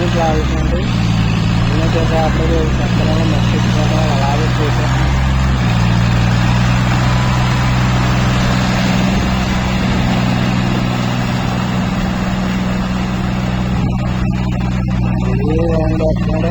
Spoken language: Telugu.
టెక్నిక్ లాగుతుంది. అన్నీ చేసేటప్పుడు చక్కగా మర్చిపోవడం అలాగే చేసేస్తాం. వస్తున్నాడు